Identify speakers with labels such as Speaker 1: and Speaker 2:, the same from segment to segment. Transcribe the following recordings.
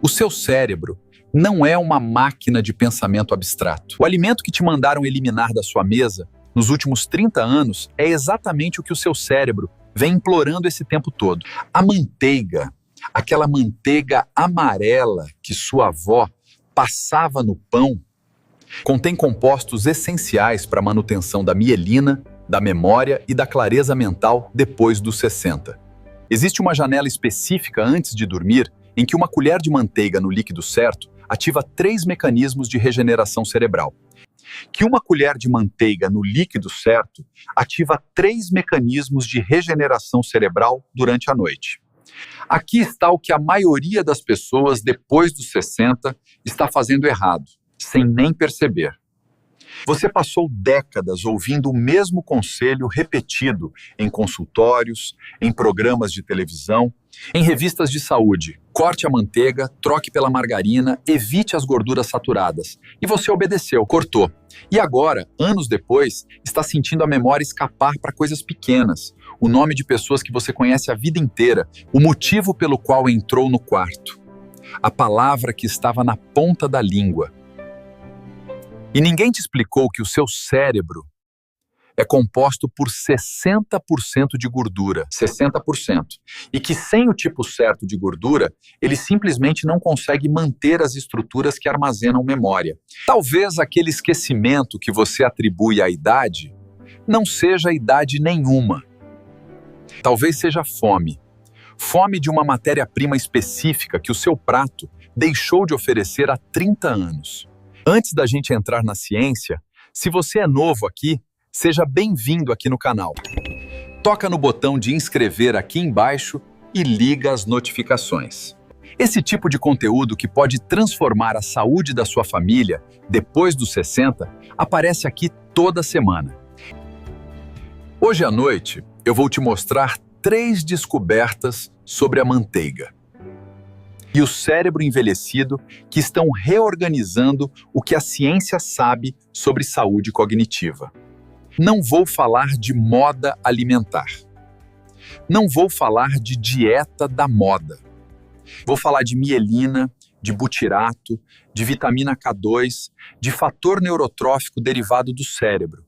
Speaker 1: O seu cérebro não é uma máquina de pensamento abstrato. O alimento que te mandaram eliminar da sua mesa nos últimos 30 anos é exatamente o que o seu cérebro vem implorando esse tempo todo. A manteiga, aquela manteiga amarela que sua avó passava no pão, contém compostos essenciais para a manutenção da mielina, da memória e da clareza mental depois dos 60. Existe uma janela específica antes de dormir em que uma colher de manteiga no líquido certo ativa 3 mecanismos de regeneração cerebral. Que uma colher de manteiga no líquido certo ativa 3 mecanismos de regeneração cerebral durante a noite. Aqui está o que a maioria das pessoas depois dos 60 está fazendo errado, sem nem perceber. Você passou décadas ouvindo o mesmo conselho repetido em consultórios, em programas de televisão, em revistas de saúde. Corte a manteiga, troque pela margarina, evite as gorduras saturadas. E você obedeceu, cortou. E agora, anos depois, está sentindo a memória escapar para coisas pequenas. O nome de pessoas que você conhece a vida inteira, o motivo pelo qual entrou no quarto. A palavra que estava na ponta da língua. E ninguém te explicou que o seu cérebro é composto por 60% de gordura, 60%. E que sem o tipo certo de gordura, ele simplesmente não consegue manter as estruturas que armazenam memória. Talvez aquele esquecimento que você atribui à idade não seja idade nenhuma. Talvez seja fome. Fome de uma matéria-prima específica que o seu prato deixou de oferecer há 30 anos. Antes da gente entrar na ciência, se você é novo aqui, seja bem-vindo aqui no canal. Toca no botão de inscrever aqui embaixo e liga as notificações. Esse tipo de conteúdo que pode transformar a saúde da sua família depois dos 60 aparece aqui toda semana. Hoje à noite, eu vou te mostrar 3 descobertas sobre a manteiga e o cérebro envelhecido que estão reorganizando o que a ciência sabe sobre saúde cognitiva. Não vou falar de moda alimentar. Não vou falar de dieta da moda. Vou falar de mielina, de butirato, de vitamina K2, de fator neurotrófico derivado do cérebro.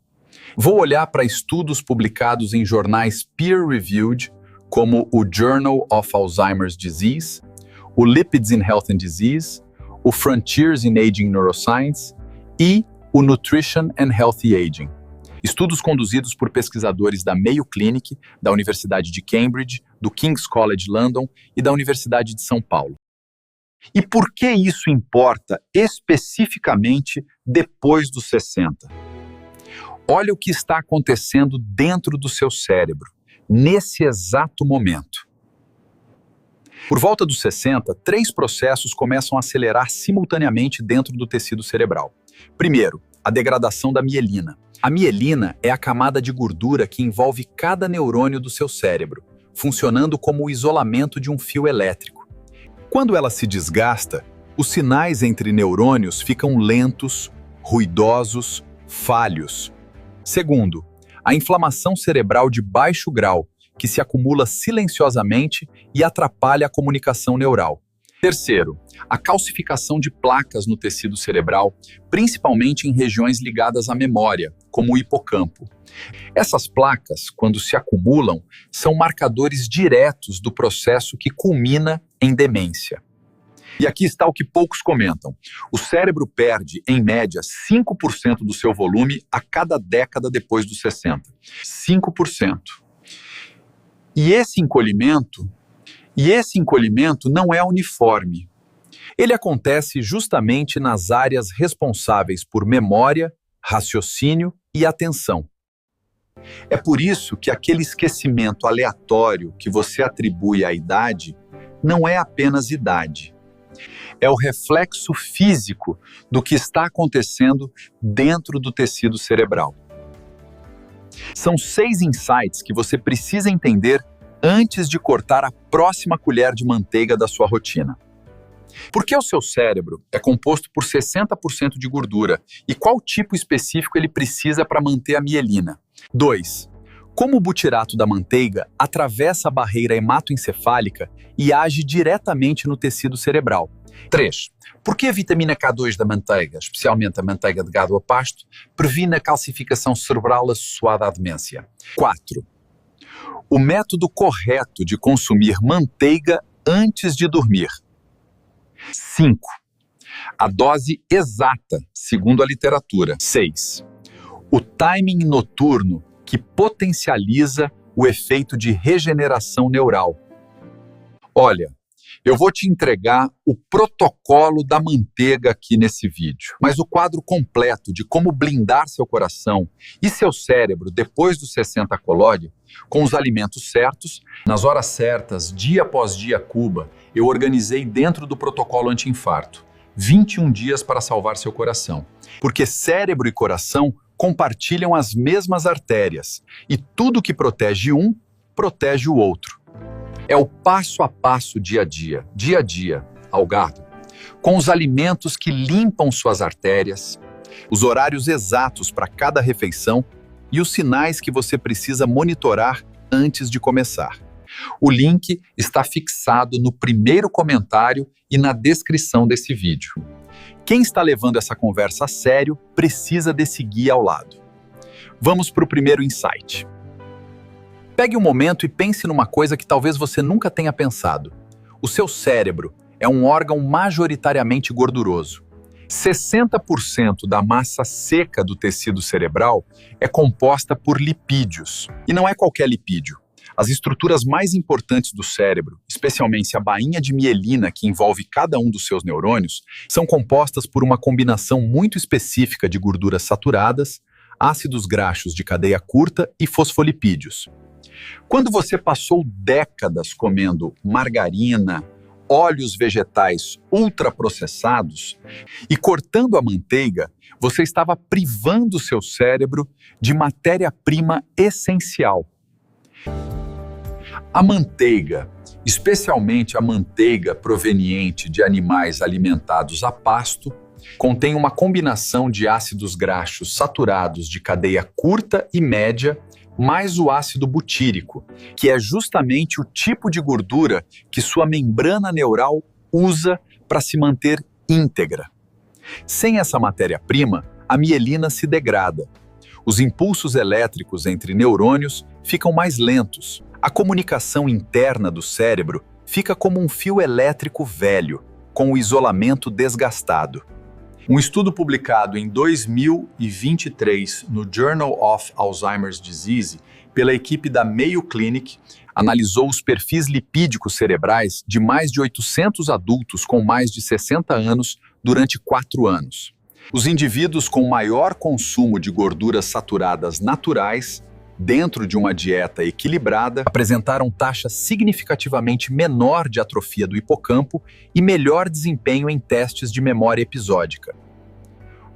Speaker 1: Vou olhar para estudos publicados em jornais peer-reviewed, como o Journal of Alzheimer's Disease, o Lipids in Health and Disease, o Frontiers in Aging Neuroscience e o Nutrition and Healthy Aging. Estudos conduzidos por pesquisadores da Mayo Clinic, da Universidade de Cambridge, do King's College London e da Universidade de São Paulo. E por que isso importa especificamente depois dos 60? Olha o que está acontecendo dentro do seu cérebro, nesse exato momento. Por volta dos 60, 3 processos começam a acelerar simultaneamente dentro do tecido cerebral. Primeiro, a degradação da mielina. A mielina é a camada de gordura que envolve cada neurônio do seu cérebro, funcionando como o isolamento de um fio elétrico. Quando ela se desgasta, os sinais entre neurônios ficam lentos, ruidosos, falhos. Segundo, a inflamação cerebral de baixo grau, que se acumula silenciosamente e atrapalha a comunicação neural. Terceiro, a calcificação de placas no tecido cerebral, principalmente em regiões ligadas à memória, como o hipocampo. Essas placas, quando se acumulam, são marcadores diretos do processo que culmina em demência. E aqui está o que poucos comentam. O cérebro perde, em média, 5% do seu volume a cada década depois dos 60. 5%. E esse encolhimento não é uniforme. Ele acontece justamente nas áreas responsáveis por memória, raciocínio e atenção. É por isso que aquele esquecimento aleatório que você atribui à idade não é apenas idade. É o reflexo físico do que está acontecendo dentro do tecido cerebral. São 6 insights que você precisa entender antes de cortar a próxima colher de manteiga da sua rotina. Por que o seu cérebro é composto por 60% de gordura e qual tipo específico ele precisa para manter a mielina? 2. Como o butirato da manteiga atravessa a barreira hematoencefálica e age diretamente no tecido cerebral. 3. Por que a vitamina K2 da manteiga, especialmente a manteiga de gado a pasto, previne a calcificação cerebral associada à demência? 4. O método correto de consumir manteiga antes de dormir. 5. A dose exata, segundo a literatura. 6. O timing noturno que potencializa o efeito de regeneração neural. Olha, eu vou te entregar o protocolo da manteiga aqui nesse vídeo, mas o quadro completo de como blindar seu coração e seu cérebro depois dos 60 colóide, com os alimentos certos, nas horas certas, dia após dia Cuba, eu organizei dentro do protocolo anti-infarto. 21 dias para salvar seu coração. Porque cérebro e coração compartilham as mesmas artérias e tudo que protege um, protege o outro. É o passo a passo, dia a dia, Algardo, com os alimentos que limpam suas artérias, os horários exatos para cada refeição e os sinais que você precisa monitorar antes de começar. O link está fixado no primeiro comentário e na descrição desse vídeo. Quem está levando essa conversa a sério precisa desse guia ao lado. Vamos para o primeiro insight. Pegue um momento e pense numa coisa que talvez você nunca tenha pensado. O seu cérebro é um órgão majoritariamente gorduroso. 60% da massa seca do tecido cerebral é composta por lipídios. E não é qualquer lipídio. As estruturas mais importantes do cérebro, especialmente a bainha de mielina que envolve cada um dos seus neurônios, são compostas por uma combinação muito específica de gorduras saturadas, ácidos graxos de cadeia curta e fosfolipídios. Quando você passou décadas comendo margarina, óleos vegetais ultraprocessados e cortando a manteiga, você estava privando seu cérebro de matéria-prima essencial. A manteiga, especialmente a manteiga proveniente de animais alimentados a pasto, contém uma combinação de ácidos graxos saturados de cadeia curta e média, mais o ácido butírico, que é justamente o tipo de gordura que sua membrana neural usa para se manter íntegra. Sem essa matéria-prima, a mielina se degrada. Os impulsos elétricos entre neurônios ficam mais lentos. A comunicação interna do cérebro fica como um fio elétrico velho, com o isolamento desgastado. Um estudo publicado em 2023 no Journal of Alzheimer's Disease pela equipe da Mayo Clinic analisou os perfis lipídicos cerebrais de mais de 800 adultos com mais de 60 anos durante 4 anos. Os indivíduos com maior consumo de gorduras saturadas naturais dentro de uma dieta equilibrada, apresentaram taxa significativamente menor de atrofia do hipocampo e melhor desempenho em testes de memória episódica.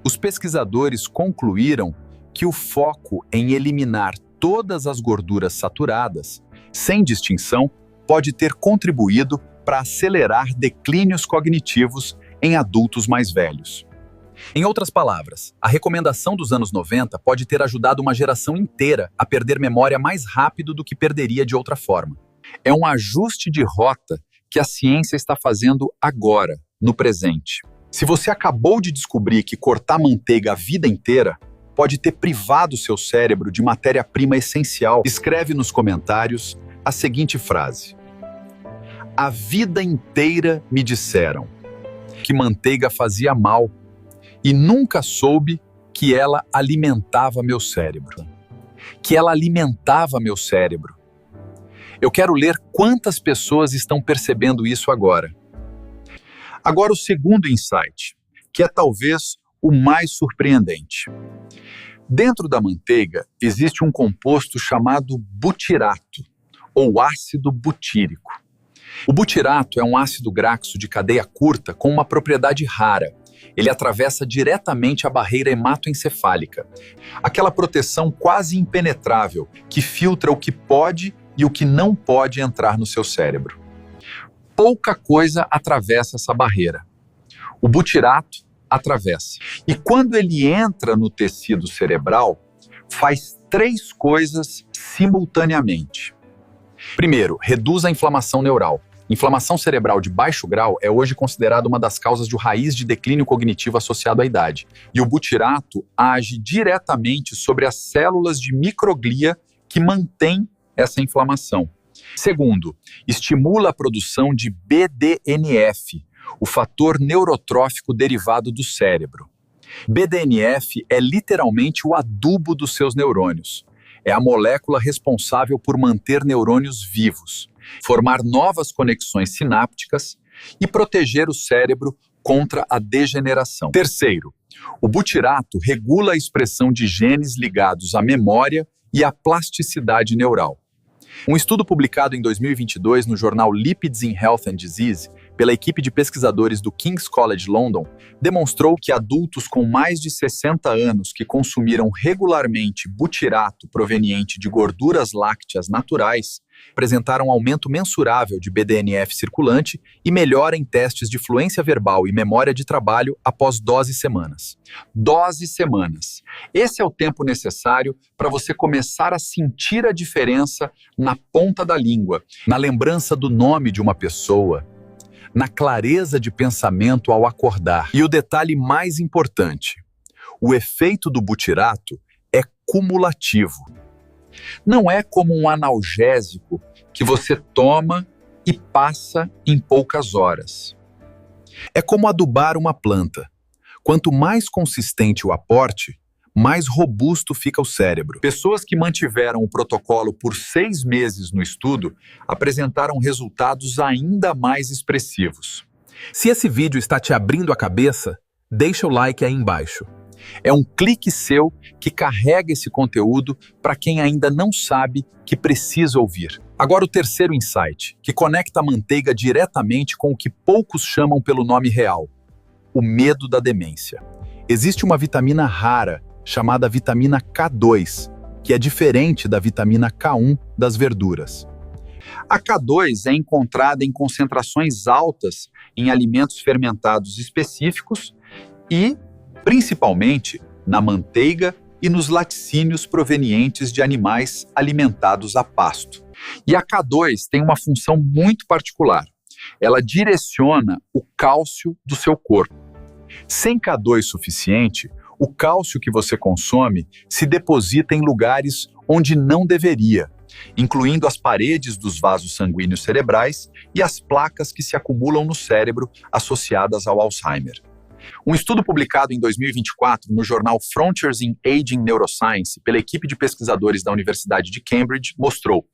Speaker 1: Os pesquisadores concluíram que o foco em eliminar todas as gorduras saturadas, sem distinção, pode ter contribuído para acelerar declínios cognitivos em adultos mais velhos. Em outras palavras, a recomendação dos anos 90 pode ter ajudado uma geração inteira a perder memória mais rápido do que perderia de outra forma. É um ajuste de rota que a ciência está fazendo agora, no presente. Se você acabou de descobrir que cortar manteiga a vida inteira pode ter privado seu cérebro de matéria-prima essencial, escreve nos comentários a seguinte frase: a vida inteira me disseram que manteiga fazia mal e nunca soube que ela alimentava meu cérebro. Que ela alimentava meu cérebro. Eu quero ler quantas pessoas estão percebendo isso agora. Agora o segundo insight, que é talvez o mais surpreendente. Dentro da manteiga existe um composto chamado butirato, ou ácido butírico. O butirato é um ácido graxo de cadeia curta com uma propriedade rara. Ele atravessa diretamente a barreira hematoencefálica, aquela proteção quase impenetrável que filtra o que pode e o que não pode entrar no seu cérebro. Pouca coisa atravessa essa barreira. O butirato atravessa. E quando ele entra no tecido cerebral, faz 3 coisas simultaneamente. Primeiro, reduz a inflamação neural. Inflamação cerebral de baixo grau é hoje considerada uma das causas de raiz de declínio cognitivo associado à idade. E o butirato age diretamente sobre as células de microglia que mantêm essa inflamação. Segundo, estimula a produção de BDNF, o fator neurotrófico derivado do cérebro. BDNF é literalmente o adubo dos seus neurônios. É a molécula responsável por manter neurônios vivos, formar novas conexões sinápticas e proteger o cérebro contra a degeneração. Terceiro, o butirato regula a expressão de genes ligados à memória e à plasticidade neural. Um estudo publicado em 2022 no jornal Lipids in Health and Disease, pela equipe de pesquisadores do King's College London, demonstrou que adultos com mais de 60 anos que consumiram regularmente butirato proveniente de gorduras lácteas naturais apresentaram aumento mensurável de BDNF circulante e melhora em testes de fluência verbal e memória de trabalho após 12 semanas. 12 semanas. Esse é o tempo necessário para você começar a sentir a diferença na ponta da língua, na lembrança do nome de uma pessoa, na clareza de pensamento ao acordar. E o detalhe mais importante, o efeito do butirato é cumulativo. Não é como um analgésico que você toma e passa em poucas horas. É como adubar uma planta. Quanto mais consistente o aporte, mais robusto fica o cérebro. Pessoas que mantiveram o protocolo por 6 meses no estudo apresentaram resultados ainda mais expressivos. Se esse vídeo está te abrindo a cabeça, deixa o like aí embaixo. É um clique seu que carrega esse conteúdo para quem ainda não sabe que precisa ouvir. Agora o terceiro insight, que conecta a manteiga diretamente com o que poucos chamam pelo nome real, o medo da demência. Existe uma vitamina rara chamada vitamina K2, que é diferente da vitamina K1 das verduras. A K2 é encontrada em concentrações altas em alimentos fermentados específicos e, principalmente, na manteiga e nos laticínios provenientes de animais alimentados a pasto. E a K2 tem uma função muito particular. Ela direciona o cálcio do seu corpo. Sem K2 suficiente, o cálcio que você consome se deposita em lugares onde não deveria, incluindo as paredes dos vasos sanguíneos cerebrais e as placas que se acumulam no cérebro associadas ao Alzheimer. Um estudo publicado em 2024 no jornal Frontiers in Aging Neuroscience pela equipe de pesquisadores da Universidade de Cambridge mostrou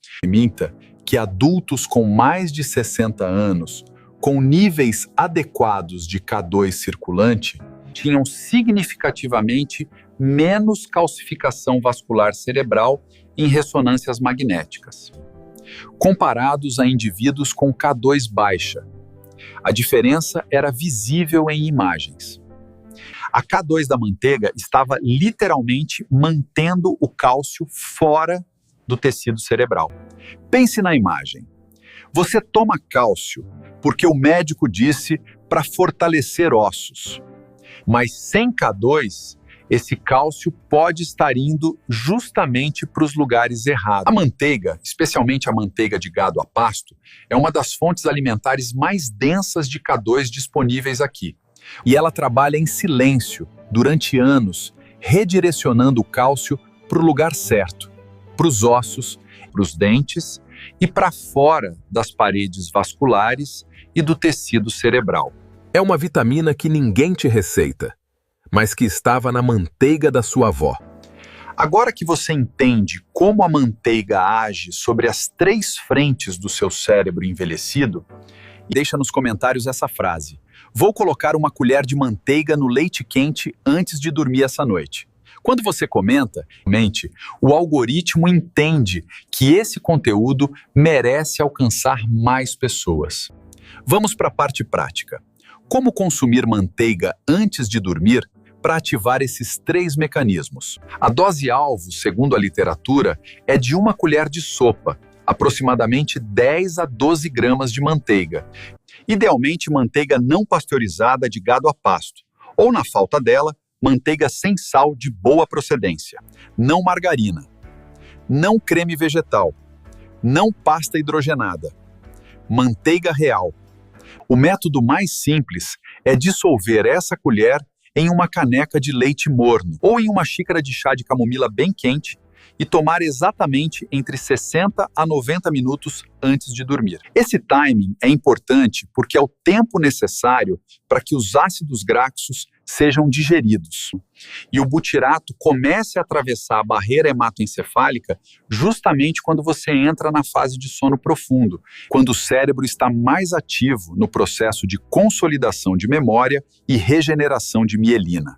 Speaker 1: que adultos com mais de 60 anos, com níveis adequados de K2 circulante, tinham significativamente menos calcificação vascular cerebral em ressonâncias magnéticas, comparados a indivíduos com K2 baixa. A diferença era visível em imagens. A K2 da manteiga estava literalmente mantendo o cálcio fora do tecido cerebral. Pense na imagem. Você toma cálcio porque o médico disse para fortalecer ossos. Mas sem K2, esse cálcio pode estar indo justamente para os lugares errados. A manteiga, especialmente a manteiga de gado a pasto, é uma das fontes alimentares mais densas de K2 disponíveis aqui. E ela trabalha em silêncio, durante anos, redirecionando o cálcio para o lugar certo, para os ossos, para os dentes e para fora das paredes vasculares e do tecido cerebral.
Speaker 2: É uma vitamina que ninguém te receita, mas que estava na manteiga da sua avó.
Speaker 1: Agora que você entende como a manteiga age sobre as 3 frentes do seu cérebro envelhecido, deixa nos comentários essa frase: vou colocar uma colher de manteiga no leite quente antes de dormir essa noite. Quando você comenta, o algoritmo entende que esse conteúdo merece alcançar mais pessoas. Vamos para a parte prática. Como consumir manteiga antes de dormir para ativar esses 3 mecanismos? A dose-alvo, segundo a literatura, é de 1 colher de sopa, aproximadamente 10 a 12 gramas de manteiga. Idealmente, manteiga não pasteurizada de gado a pasto, ou, na falta dela, manteiga sem sal de boa procedência. Não margarina, não creme vegetal, não pasta hidrogenada, Manteiga real. O método mais simples é dissolver essa colher em uma caneca de leite morno ou em uma xícara de chá de camomila bem quente e tomar exatamente entre 60 a 90 minutos antes de dormir. Esse timing é importante porque é o tempo necessário para que os ácidos graxos sejam digeridos e o butirato comece a atravessar a barreira hematoencefálica justamente quando você entra na fase de sono profundo, quando o cérebro está mais ativo no processo de consolidação de memória e regeneração de mielina.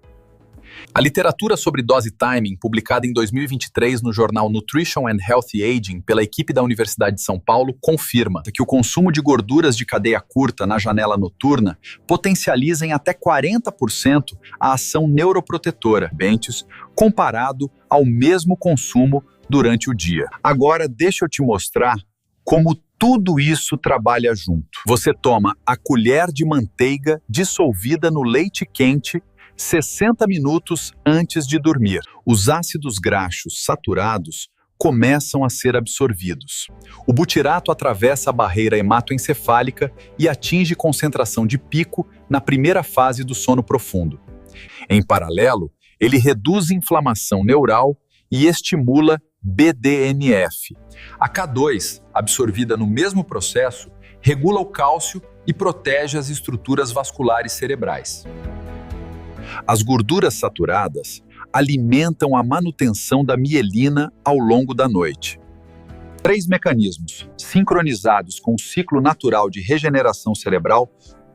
Speaker 1: A literatura sobre dose timing, publicada em 2023 no jornal Nutrition and Healthy Aging pela equipe da Universidade de São Paulo, confirma que o consumo de gorduras de cadeia curta na janela noturna potencializa em até 40% a ação neuroprotetora, comparado ao mesmo consumo durante o dia. Agora, deixa eu te mostrar como tudo isso trabalha junto. Você toma a colher de manteiga dissolvida no leite quente 60 minutos antes de dormir. Os ácidos graxos saturados começam a ser absorvidos. O butirato atravessa a barreira hematoencefálica e atinge concentração de pico na primeira fase do sono profundo. Em paralelo, ele reduz inflamação neural e estimula BDNF. A K2, absorvida no mesmo processo, regula o cálcio e protege as estruturas vasculares cerebrais. As gorduras saturadas alimentam a manutenção da mielina ao longo da noite. 3 mecanismos, sincronizados com o ciclo natural de regeneração cerebral,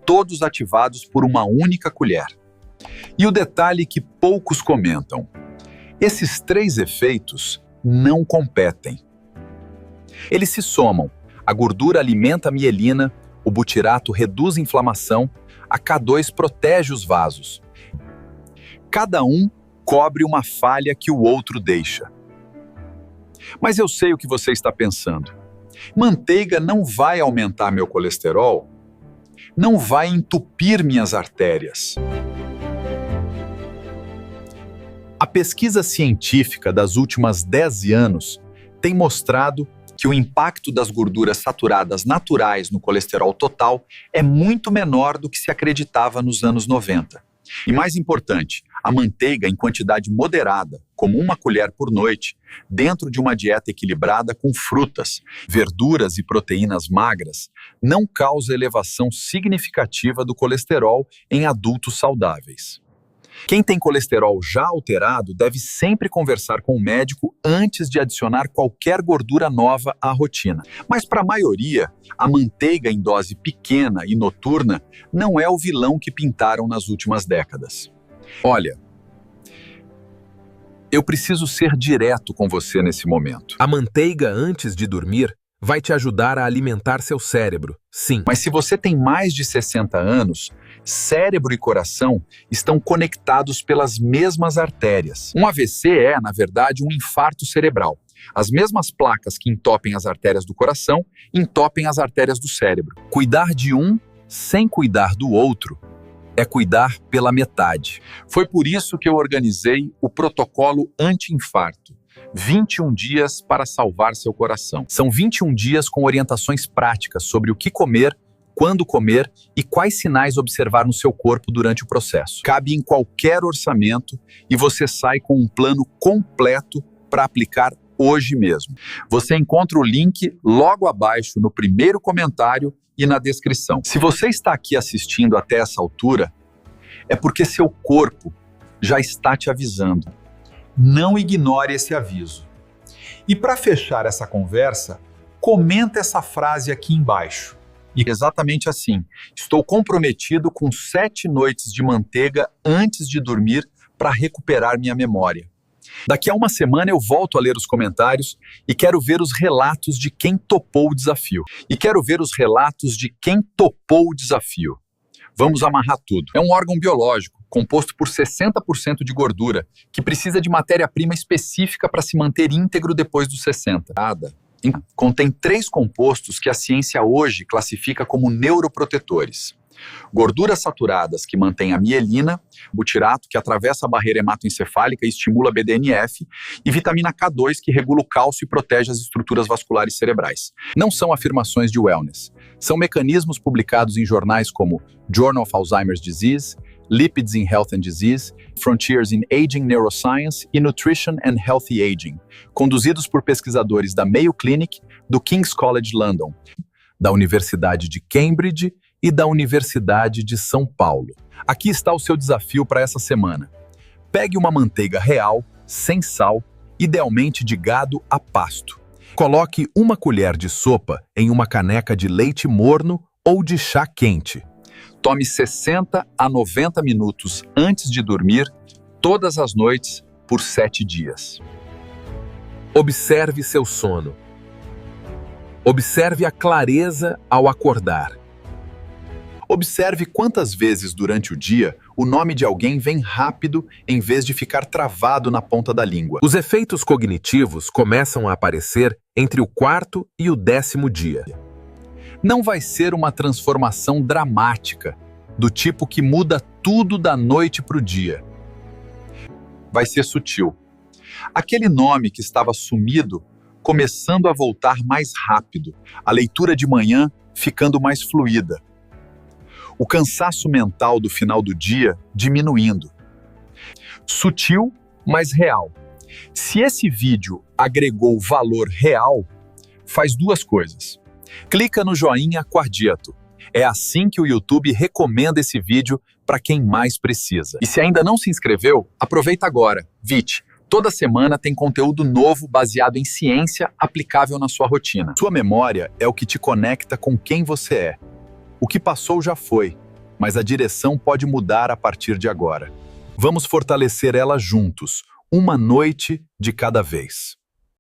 Speaker 1: todos ativados por uma única colher. E o detalhe que poucos comentam: esses 3 efeitos não competem. Eles se somam. A gordura alimenta a mielina, o butirato reduz a inflamação, a K2 protege os vasos. Cada um cobre uma falha que o outro deixa. Mas eu sei o que você está pensando. Manteiga não vai aumentar meu colesterol? Não vai entupir minhas artérias? A pesquisa científica das últimas 10 anos tem mostrado que o impacto das gorduras saturadas naturais no colesterol total é muito menor do que se acreditava nos anos 90. E mais importante, a manteiga em quantidade moderada, como 1 colher por noite, dentro de uma dieta equilibrada com frutas, verduras e proteínas magras, não causa elevação significativa do colesterol em adultos saudáveis. Quem tem colesterol já alterado deve sempre conversar com o médico antes de adicionar qualquer gordura nova à rotina. Mas para a maioria, a manteiga em dose pequena e noturna não é o vilão que pintaram nas últimas décadas. Olha, eu preciso ser direto com você nesse momento.
Speaker 2: A manteiga antes de dormir vai te ajudar a alimentar seu cérebro, sim.
Speaker 1: Mas se você tem mais de 60 anos, cérebro e coração estão conectados pelas mesmas artérias. Um AVC é, na verdade, um infarto cerebral. As mesmas placas que entopem as artérias do coração entopem as artérias do cérebro. Cuidar de um sem cuidar do outro é cuidar pela metade. Foi por isso que eu organizei o protocolo anti-infarto. 21 dias para salvar seu coração. São 21 dias com orientações práticas sobre o que comer, quando comer e quais sinais observar no seu corpo durante o processo. Cabe em qualquer orçamento e você sai com um plano completo para aplicar hoje mesmo. Você encontra o link logo abaixo no primeiro comentário e na descrição. Se você está aqui assistindo até essa altura, é porque seu corpo já está te avisando. Não ignore esse aviso. E para fechar essa conversa, comenta essa frase aqui embaixo. E exatamente assim: estou comprometido com 7 noites de manteiga antes de dormir para recuperar minha memória. Daqui a uma semana eu volto a ler os comentários e quero ver os relatos de quem topou o desafio. Vamos amarrar tudo. É um órgão biológico, composto por 60% de gordura, que precisa de matéria-prima específica para se manter íntegro depois dos 60. Contém 3 compostos que a ciência hoje classifica como neuroprotetores. Gorduras saturadas que mantêm a mielina, butirato que atravessa a barreira hematoencefálica e estimula BDNF, e vitamina K2 que regula o cálcio e protege as estruturas vasculares cerebrais. Não são afirmações de wellness. São mecanismos publicados em jornais como Journal of Alzheimer's Disease, Lipids in Health and Disease, Frontiers in Aging Neuroscience e Nutrition and Healthy Aging, conduzidos por pesquisadores da Mayo Clinic, do King's College London, da Universidade de Cambridge e da Universidade de São Paulo. Aqui está o seu desafio para essa semana. Pegue uma manteiga real, sem sal, idealmente de gado a pasto. Coloque uma colher de sopa em uma caneca de leite morno ou de chá quente. Tome 60 a 90 minutos antes de dormir, todas as noites, por 7 dias.
Speaker 2: Observe seu sono. Observe a clareza ao acordar.
Speaker 1: Observe quantas vezes durante o dia o nome de alguém vem rápido em vez de ficar travado na ponta da língua.
Speaker 2: Os efeitos cognitivos começam a aparecer entre o 4º e o 10º dia.
Speaker 1: Não vai ser uma transformação dramática, do tipo que muda tudo da noite para o dia. Vai ser sutil. Aquele nome que estava sumido, começando a voltar mais rápido, a leitura de manhã ficando mais fluida. O cansaço mental do final do dia diminuindo. Sutil, mas real. Se esse vídeo agregou valor real, faz duas coisas. Clica no joinha Quardiato. É assim que o YouTube recomenda esse vídeo para quem mais precisa. E se ainda não se inscreveu, aproveita agora. VIT, toda semana tem conteúdo novo baseado em ciência aplicável na sua rotina. Sua memória é o que te conecta com quem você é. O que passou já foi, mas a direção pode mudar a partir de agora. Vamos fortalecer ela juntos, uma noite de cada vez.